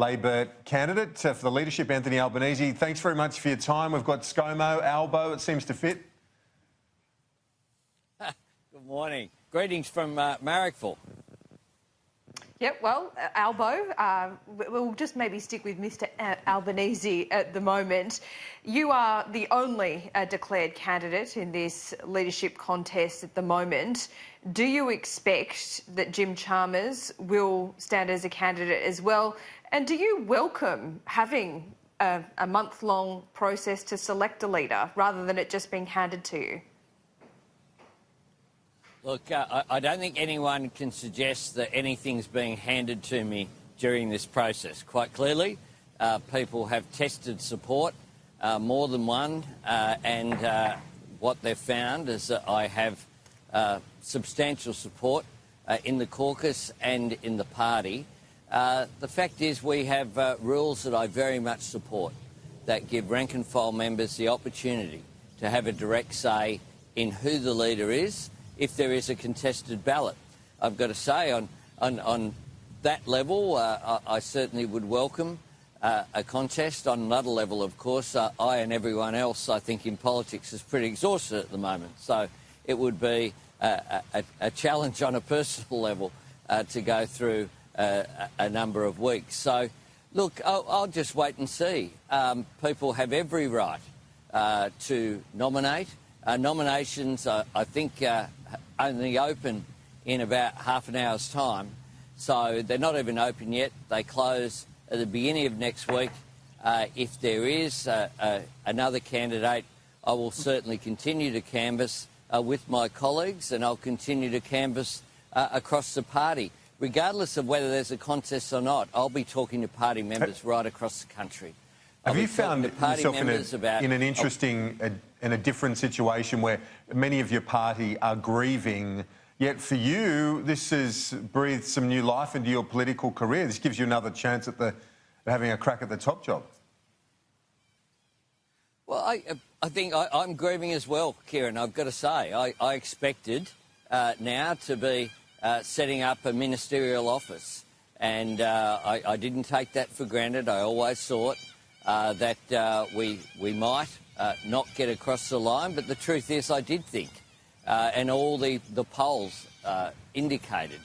Labor candidate for the leadership, Anthony Albanese. Thanks very much for your time. We've got ScoMo, Albo, it seems to fit. Good morning. Greetings from Marrickville. Yep, well, Albo, we'll just maybe stick with Mr Albanese at the moment. You are the only declared candidate in this leadership contest at the moment. Do you expect that Jim Chalmers will stand as a candidate as well? And do you welcome having a month-long process to select a leader rather than it just being handed to you? Look, I don't think anyone can suggest that anything's being handed to me during this process. Quite clearly, people have tested support, more than one, and what they've found is that I have substantial support in the caucus and in the party. The fact is we have rules that I very much support that give rank-and-file members the opportunity to have a direct say in who the leader is if there is a contested ballot. I've got to say, on that level, I certainly would welcome a contest. On another level, of course, I and everyone else, I think, in politics is pretty exhausted at the moment. So it would be a challenge on a personal level to go through a number of weeks. So, look, I'll just wait and see. People have every right to nominate. Nominations, I think, only open in about half an hour's time. So they're not even open yet. They close at the beginning of next week. If there is another candidate, I will certainly continue to canvass with my colleagues, and I'll continue to canvass across the party. Regardless of whether there's a contest or not, I'll be talking to party members right across the country. Have you found yourself in an interesting and a different situation where many of your party are grieving, yet for you this has breathed some new life into your political career? This gives you another chance at having a crack at the top job. Well, I think I'm grieving as well, Kieran, I've got to say. I expected now to be setting up a ministerial office, and I didn't take that for granted. I always thought that we might not get across the line, but the truth is I did think, and all the polls indicated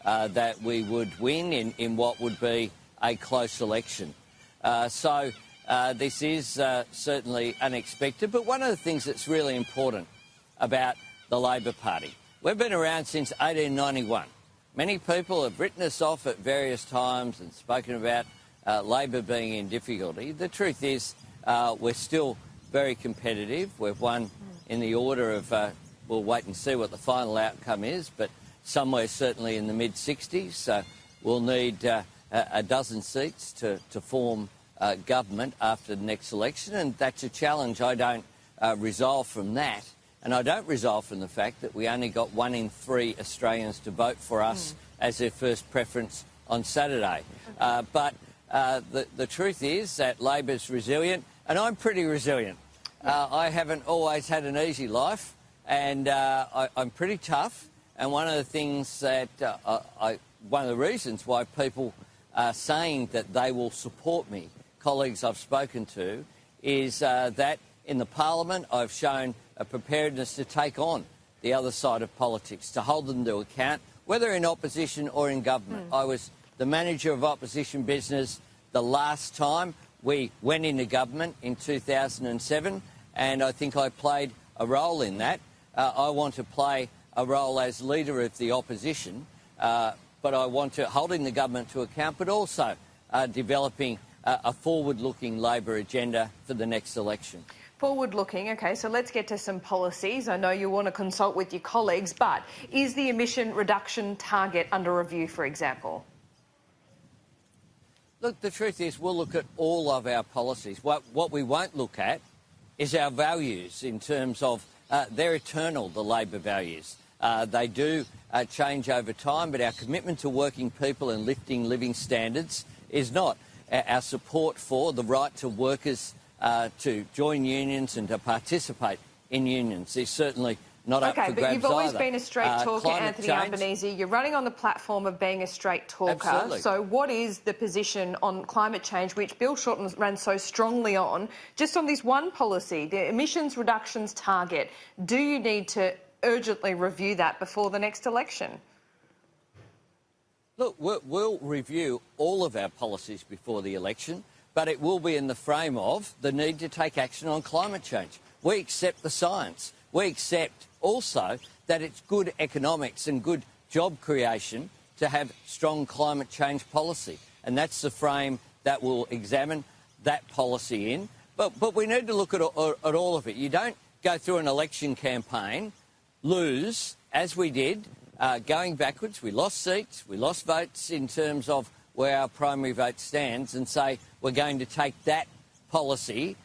that we would win in what would be a close election. So this is certainly unexpected, but one of the things that's really important about the Labor Party, we've been around since 1891. Many people have written us off at various times and spoken about Labor being in difficulty. The truth is we're still very competitive. We've won in the order of, we'll wait and see what the final outcome is, but somewhere certainly in the mid-60s. We'll need a dozen seats to form government after the next election, and that's a challenge. I don't resolve from that, and I don't resolve from the fact that we only got 1 in 3 Australians to vote for us as their first preference on Saturday. But the truth is that Labor's resilient, and I'm pretty resilient. I haven't always had an easy life, and I'm pretty tough. And one of the things that one of the reasons why people are saying that they will support me, colleagues I've spoken to, is that in the Parliament I've shown a preparedness to take on the other side of politics, to hold them to account, whether in opposition or in government. I was the manager of opposition business the last time we went into government in 2007, and I think I played a role in that. I want to play a role as leader of the opposition, but I want to holding the government to account, but also developing a forward-looking Labor agenda for the next election. Forward-looking, OK, so let's get to some policies. I know you want to consult with your colleagues, but is the emission reduction target under review, for example? Look, the truth is we'll look at all of our policies. What we won't look at is our values in terms of they're eternal, the Labor values. They do change over time, but our commitment to working people and lifting living standards is not. Our support for the right to workers to join unions and to participate in unions is certainly not up for grabs either. OK, but you've always been a straight talker, Anthony Albanese. You're running on the platform of being a straight talker. Absolutely. So what is the position on climate change, which Bill Shorten ran so strongly on, just on this one policy, the emissions reductions target? Do you need to urgently review that before the next election? Look, we'll review all of our policies before the election, but it will be in the frame of the need to take action on climate change. We accept the science. We accept also that it's good economics and good job creation to have strong climate change policy. And that's the frame that we'll examine that policy in. But we need to look at all of it. You don't go through an election campaign, lose, as we did, going backwards. We lost seats, we lost votes in terms of where our primary vote stands, and say we're going to take that policy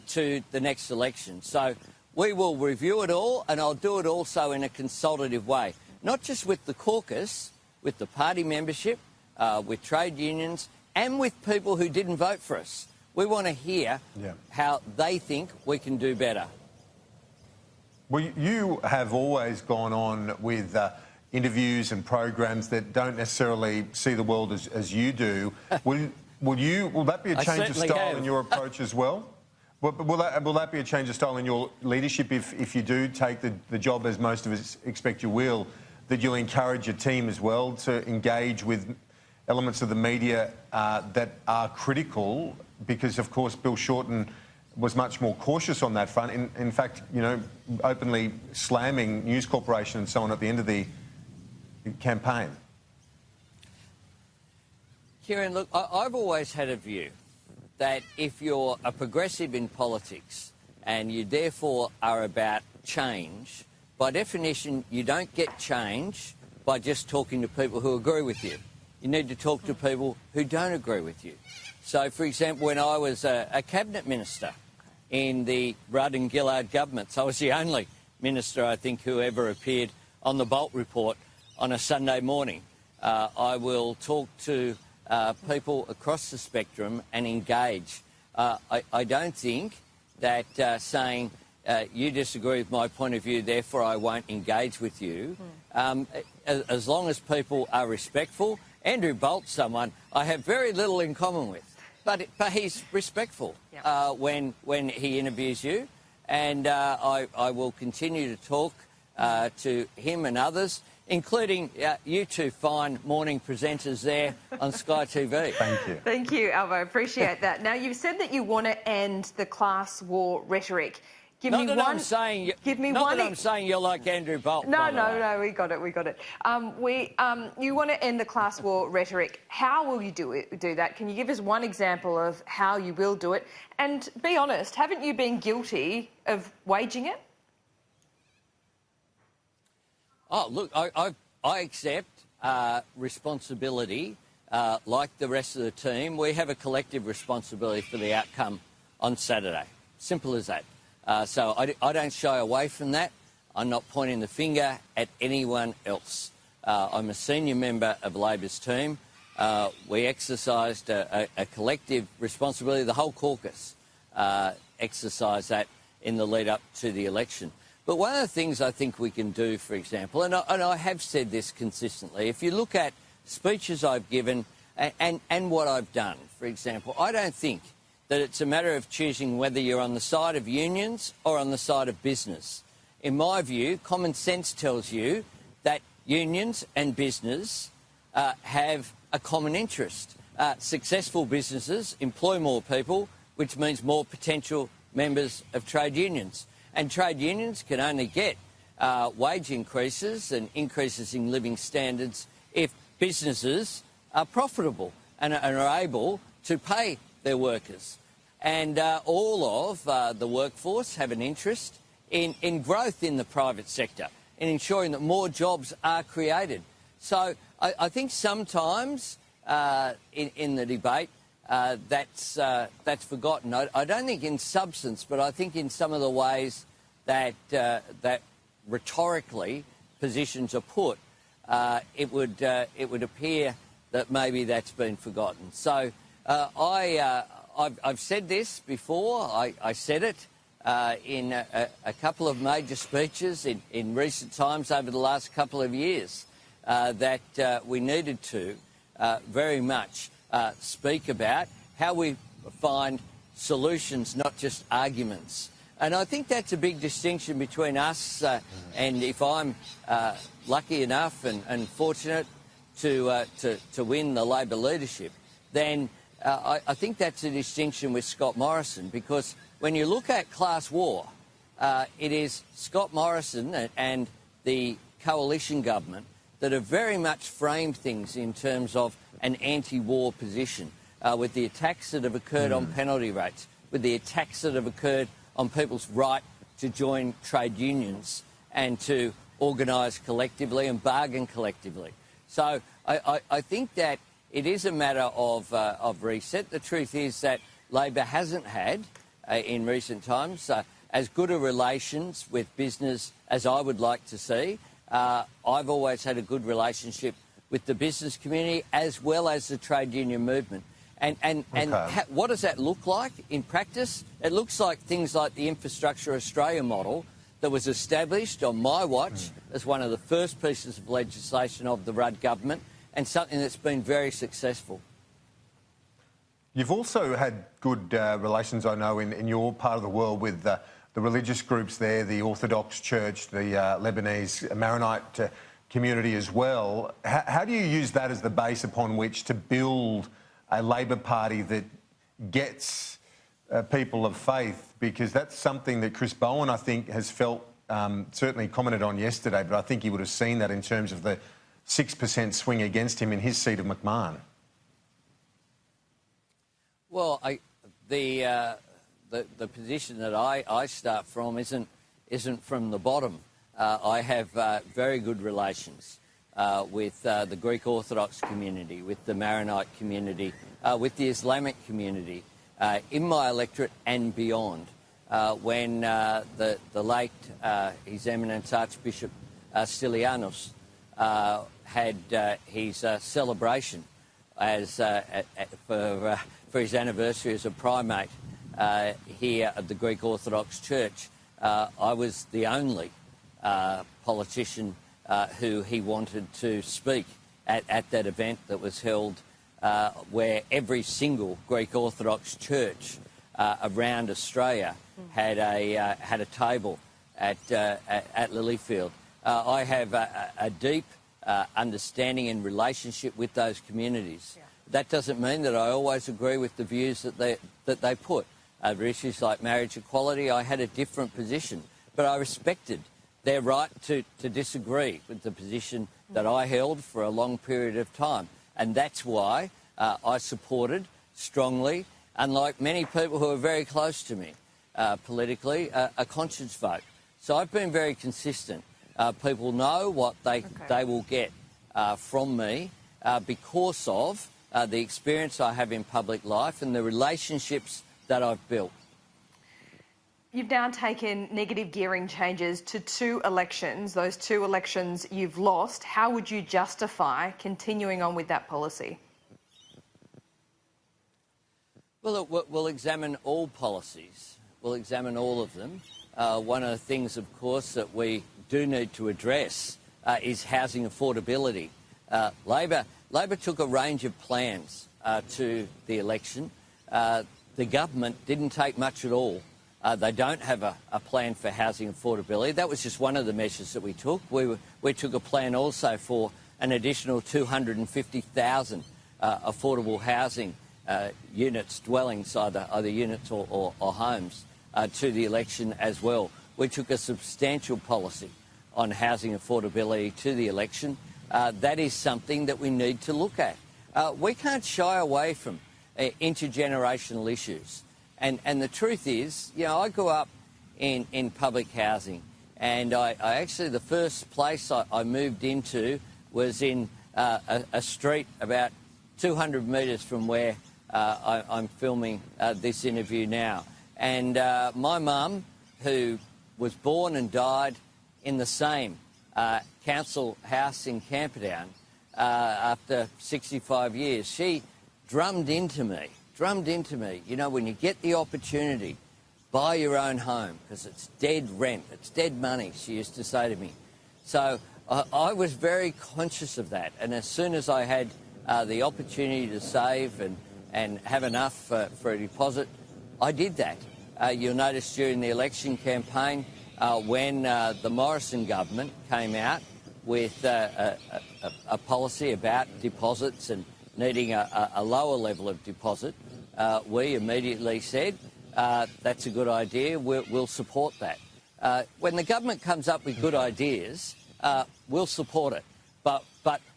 to the next election. So we will review it all, and I'll do it also in a consultative way, not just with the caucus, with the party membership, with trade unions, and with people who didn't vote for us. We want to hear how they think we can do better. Well, you have always gone on with interviews and programs that don't necessarily see the world as you do. Will that be a change of style in your approach as well? Will that be a change of style in your leadership if you do take the job, as most of us expect you will, that you'll encourage your team as well to engage with elements of the media that are critical? Because, of course, Bill Shorten was much more cautious on that front. In fact, you know, openly slamming News Corporation and so on at the end of the campaign. Kieran, look, I've always had a view that if you're a progressive in politics and you therefore are about change, by definition, you don't get change by just talking to people who agree with you. You need to talk to people who don't agree with you. So, for example, when I was a cabinet minister in the Rudd and Gillard governments, I was the only minister, I think, who ever appeared on the Bolt report on a Sunday morning. I will talk to people across the spectrum and engage. I don't think that saying you disagree with my point of view, therefore I won't engage with you. As long as people are respectful. Andrew Bolt's someone I have very little in common with, but he's respectful when he interviews you, and I will continue to talk to him and others, including you two fine morning presenters there on Sky TV. Thank you. Thank you, Albo. Appreciate that. Now, you've said that you want to end the class war rhetoric. Give me one. I'm saying you're like Andrew Bolt. No, we got it. You want to end the class war rhetoric. How will you do that? Can you give us one example of how you will do it? And be honest, haven't you been guilty of waging it? Oh, look, I accept responsibility like the rest of the team. We have a collective responsibility for the outcome on Saturday. Simple as that. So I don't shy away from that. I'm not pointing the finger at anyone else. I'm a senior member of Labor's team. We exercised a collective responsibility. The whole caucus exercised that in the lead up to the election. But one of the things I think we can do, for example, and I have said this consistently, if you look at speeches I've given and what I've done, for example, I don't think that it's a matter of choosing whether you're on the side of unions or on the side of business. In my view, common sense tells you that unions and business have a common interest. Successful businesses employ more people, which means more potential members of trade unions. And trade unions can only get wage increases and increases in living standards if businesses are profitable and are able to pay their workers. And all of the workforce have an interest in growth in the private sector, in ensuring that more jobs are created. So I think sometimes in the debate that's forgotten. I don't think in substance, but I think in some of the ways that rhetorically positions are put, it would appear that maybe that's been forgotten. So I've said this before. I said it in a couple of major speeches in recent times over the last couple of years that we needed to very much speak about how we find solutions, not just arguments. And I think that's a big distinction between us and if I'm lucky enough and fortunate to win the Labor leadership, then I think that's a distinction with Scott Morrison, because when you look at class war, it is Scott Morrison and the coalition government that have very much framed things in terms of an anti-war position, with the attacks that have occurred on penalty rates, with the attacks that have occurred on people's right to join trade unions and to organise collectively and bargain collectively. So I think that it is a matter of reset. The truth is that Labor hasn't had, in recent times, as good a relations with business as I would like to see. I've always had a good relationship with the business community as well as the trade union movement. And what does that look like in practice? It looks like things like the Infrastructure Australia model that was established on my watch as one of the first pieces of legislation of the Rudd government, and something that's been very successful. You've also had good relations, I know, in your part of the world with the religious groups there, the Orthodox Church, the Lebanese Maronite community as well. How do you use that as the base upon which to build a Labor Party that gets people of faith? Because that's something that Chris Bowen, I think, has felt, certainly commented on yesterday, but I think he would have seen that in terms of the 6% swing against him in his seat of McMahon. Well, the position that I start from isn't from the bottom. I have very good relations with the Greek Orthodox community, with the Maronite community, with the Islamic community, in my electorate and beyond. When the late His Eminence Archbishop Stylianos had his celebration as for his anniversary as a primate here at the Greek Orthodox Church, I was the only politician who he wanted to speak at that event that was held where every single Greek Orthodox church around Australia had a table at Lilyfield. I have a deep understanding and relationship with those communities. Yeah. That doesn't mean that I always agree with the views that they put. Over issues like marriage equality, I had a different position, but I respected their right to disagree with the position that I held for a long period of time. And that's why I supported strongly, unlike many people who are very close to me politically, a conscience vote. So I've been very consistent. People know what they will get from me because of the experience I have in public life and the relationships that I've built. You've now taken negative gearing changes to 2 elections. Those 2 elections you've lost. How would you justify continuing on with that policy? Well, look, we'll examine all policies. We'll examine all of them. One of the things, of course, that we do need to address is housing affordability. Labor took a range of plans to the election. The government didn't take much at all. They don't have a plan for housing affordability. That was just one of the measures that we took. We took a plan also for an additional 250,000 affordable housing units, dwellings, either units or homes, to the election as well. We took a substantial policy on housing affordability to the election. That is something that we need to look at. We can't shy away from intergenerational issues. And the truth is, you know, I grew up in public housing, and I actually, the first place I moved into was in a street about 200 metres from where I'm filming this interview now. And my mum, who was born and died in the same council house in Camperdown after 65 years, she drummed into me, you know, when you get the opportunity buy your own home because it's dead rent, it's dead money, she used to say to me. So I was very conscious of that, and as soon as I had the opportunity to save and have enough for a deposit, I did that. You'll notice during the election campaign when the Morrison government came out with a policy about deposits and needing a lower level of deposit, we immediately said, that's a good idea, we'll support that. When the government comes up with good ideas, we'll support it. But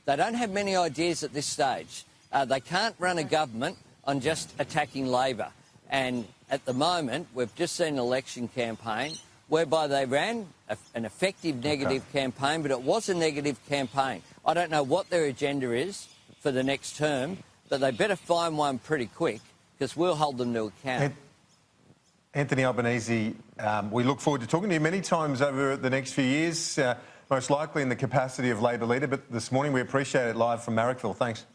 they don't have many ideas at this stage. They can't run a government on just attacking Labor. And at the moment, we've just seen an election campaign whereby they ran an effective negative campaign, but it was a negative campaign. I don't know what their agenda is for the next term, but they better find one pretty quick because we'll hold them to account. Anthony Albanese, we look forward to talking to you many times over the next few years, most likely in the capacity of Labor leader, but this morning we appreciate it live from Marrickville. Thanks.